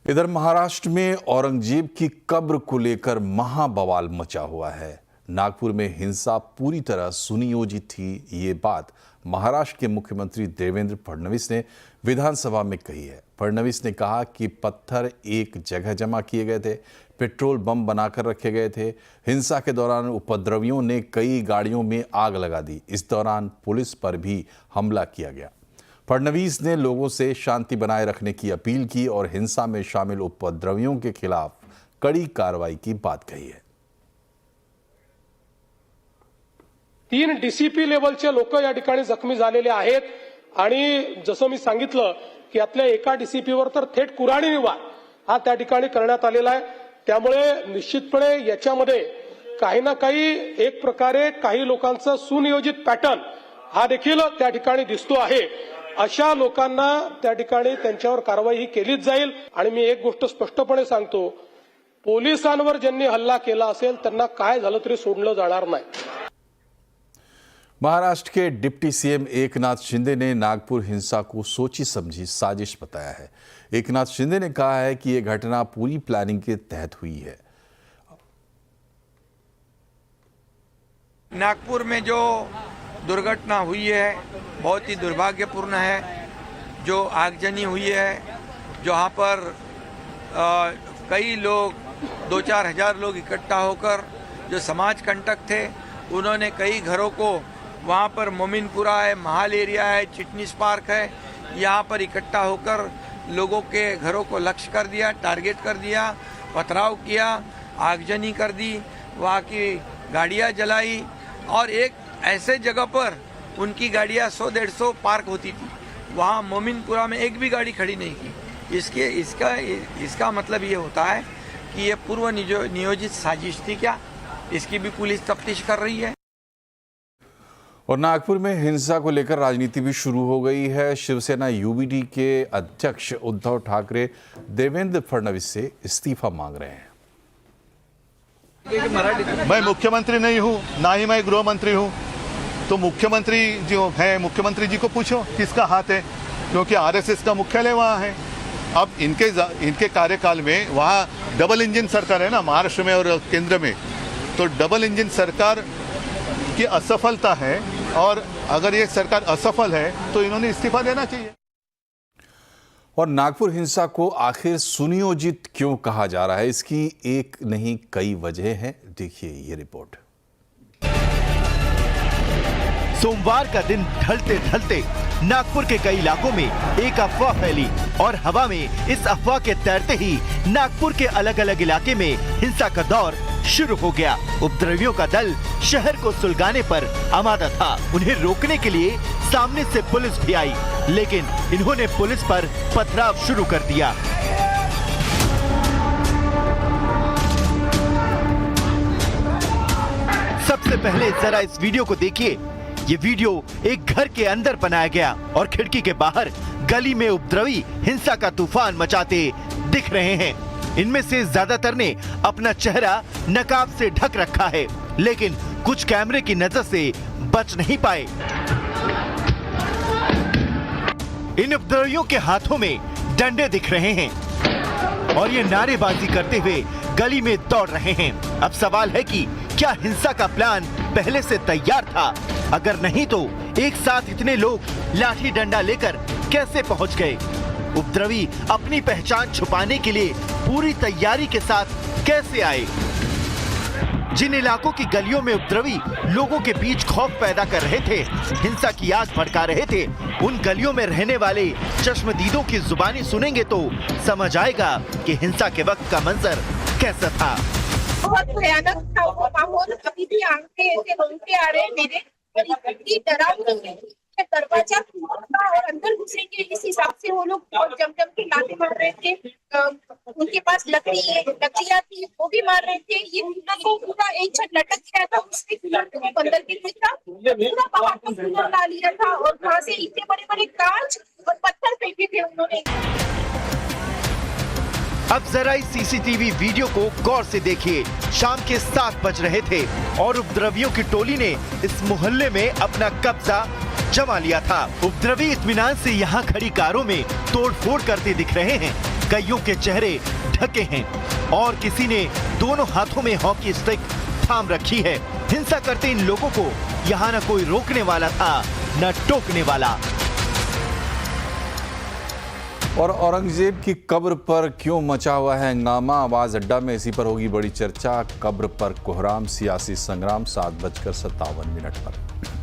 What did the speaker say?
इधर महाराष्ट्र में औरंगजेब की कब्र को लेकर महाबवाल मचा हुआ है। नागपुर में हिंसा पूरी तरह सुनियोजित थी। ये बात महाराष्ट्र के मुख्यमंत्री देवेंद्र फडणवीस ने विधानसभा में कही है। फडणवीस ने कहा कि पत्थर एक जगह जमा किए गए थे, पेट्रोल बम बनाकर रखे गए थे। हिंसा के दौरान उपद्रवियों ने कई गाड़ियों में आग लगा दी। इस दौरान पुलिस पर भी हमला किया गया। फडणवीस ने लोगों से शांति बनाए रखने की अपील की और हिंसा में शामिल उपद्रवियों के खिलाफ कड़ी कार्रवाई की बात कही है। 3 डीसीपी लेवलचे लोक या ठिकाणी जखमी झालेले आहेत आणि जसं मी सांगितलं की यातल्या एका डीसीपीवर तर थेट कुऱ्हाडी वार हा त्या ठिकाणी करण्यात आलेला आहे। त्यामुळे निश्चितपणे याच्यामध्ये काही ना काही एक प्रकारे काही लोकांचा सुनियोजित पॅटर्न हा देखील त्या ठिकाणी दिसतो आहे। अशा लोकांना त्या ठिकाणी त्यांच्यावर कारवाई ही केलीच जाईल। आणि मी एक गोष्ट स्पष्टपणे सांगतो, पोलिसांवर ज्यांनी हल्ला केला असेल त्यांना काय झालं तरी सोडलं जाणार नाही। महाराष्ट्र के डिप्टी सीएम एकनाथ शिंदे ने नागपुर हिंसा को सोची समझी साजिश बताया है। एकनाथ शिंदे ने कहा है कि यह घटना पूरी प्लानिंग के तहत हुई है। नागपुर में जो दुर्घटना हुई है बहुत ही दुर्भाग्यपूर्ण है। जो आगजनी हुई है, जहाँ पर कई लोग 2-4 हजार लोग इकट्ठा होकर जो समाज कंटक थे, उन्होंने कई घरों को वहाँ पर मोमिनपुरा है, महाल एरिया है, चिटनीस पार्क है, यहाँ पर इकट्ठा होकर लोगों के घरों को लक्ष्य कर दिया, टारगेट कर दिया, पथराव किया, आगजनी कर दी, वहाँ की गाड़ियाँ जलाई और एक ऐसे जगह पर उनकी गाड़ियाँ 100-150 पार्क होती थी। वहाँ मोमिनपुरा में एक भी गाड़ी खड़ी नहीं की। इसका मतलब ये होता है कि ये पूर्व नियोजित साजिश थी क्या, इसकी भी पुलिस तफ्तीश कर रही है। और नागपुर में हिंसा को लेकर राजनीति भी शुरू हो गई है। शिवसेना यूबीडी के अध्यक्ष उद्धव ठाकरे देवेंद्र फडणवीस से इस्तीफा मांग रहे हैं। मैं मुख्यमंत्री नहीं हूं, ना ही मैं गृह मंत्री हूं, तो मुख्यमंत्री जो है, मुख्यमंत्री जी को पूछो किसका हाथ है, क्योंकि आरएसएस का मुख्यालय वहां है। अब इनके कार्यकाल में वहां डबल इंजन सरकार है ना, महाराष्ट्र में और केंद्र में, तो डबल इंजन सरकार की असफलता है और अगर ये सरकार असफल है तो इन्होंने इस्तीफा देना चाहिए। और नागपुर हिंसा को आखिर सुनियोजित क्यों कहा जा रहा है, इसकी एक नहीं कई वजह हैं। देखिए ये रिपोर्ट। सोमवार का दिन ढलते ढलते नागपुर के कई इलाकों में एक अफवाह फैली और हवा में इस अफवाह के तैरते ही नागपुर के अलग अलग इलाके में हिंसा का दौर शुरू हो गया। उपद्रवियों का दल शहर को सुलगाने पर आमादा था। उन्हें रोकने के लिए सामने से पुलिस भी आई, लेकिन इन्होंने पुलिस पर पथराव शुरू कर दिया। सबसे पहले जरा इस वीडियो को देखिए। ये वीडियो एक घर के अंदर बनाया गया और खिड़की के बाहर गली में उपद्रवी हिंसा का तूफान मचाते दिख रहे हैं। इनमें से ज्यादातर ने अपना चेहरा नकाब से ढक रखा है, लेकिन कुछ कैमरे की नजर से बच नहीं पाए। इन उपद्रवियों के हाथों में डंडे दिख रहे हैं और ये नारेबाजी करते हुए गली में दौड़ रहे हैं। अब सवाल है कि क्या हिंसा का प्लान पहले से तैयार था? अगर नहीं तो एक साथ इतने लोग लाठी डंडा लेकर कैसे पहुंच गए? उपद्रवी अपनी पहचान छुपाने के लिए पूरी तैयारी के साथ कैसे आए? जिन इलाकों की गलियों में उपद्रवी लोगों के बीच खौफ पैदा कर रहे थे, हिंसा की आग भड़का रहे थे, उन गलियों में रहने वाले चश्मदीदों की जुबानी सुनेंगे तो समझ आएगा कि हिंसा के वक्त का मंजर कैसा था। बहुत भयानक था वो माहौल। अभी भी आंखें ऐसे रोंगटे आ रहे हैं मेरे, और इतनी डरावनी है। दरवाजा खुला और अंदर घुसेंगे इस हिसाब से वो लोग बहुत जम के लाते मार रहे थे। उनके पास लकड़ियाँ थी, वो भी मार रहे थे। ये पूरा एक छत लटक गया था, उसमें अंदर के कुछ था, पूरा बाहर का कूलर ला लिया था और वहाँ से इतने बड़े बड़े कांच और पत्थर फेंके थे उन्होंने। अब जरा इस सीसीटीवी वीडियो को गौर से देखिए। शाम के 7 बज रहे थे और उपद्रवियों की टोली ने इस मोहल्ले में अपना कब्जा जमा लिया था। उपद्रवी इत्मीनान से यहाँ खड़ी कारों में तोड़फोड़ करते दिख रहे हैं। कईयों के चेहरे ढके हैं और किसी ने दोनों हाथों में हॉकी स्टिक थाम रखी है। हिंसा करते इन लोगों को यहाँ न कोई रोकने वाला था न टोकने वाला। और औरंगजेब की कब्र पर क्यों मचा हुआ है हंगामा, आवाज अड्डा में इसी पर होगी बड़ी चर्चा। कब्र पर कोहराम, सियासी संग्राम 7:57 पर।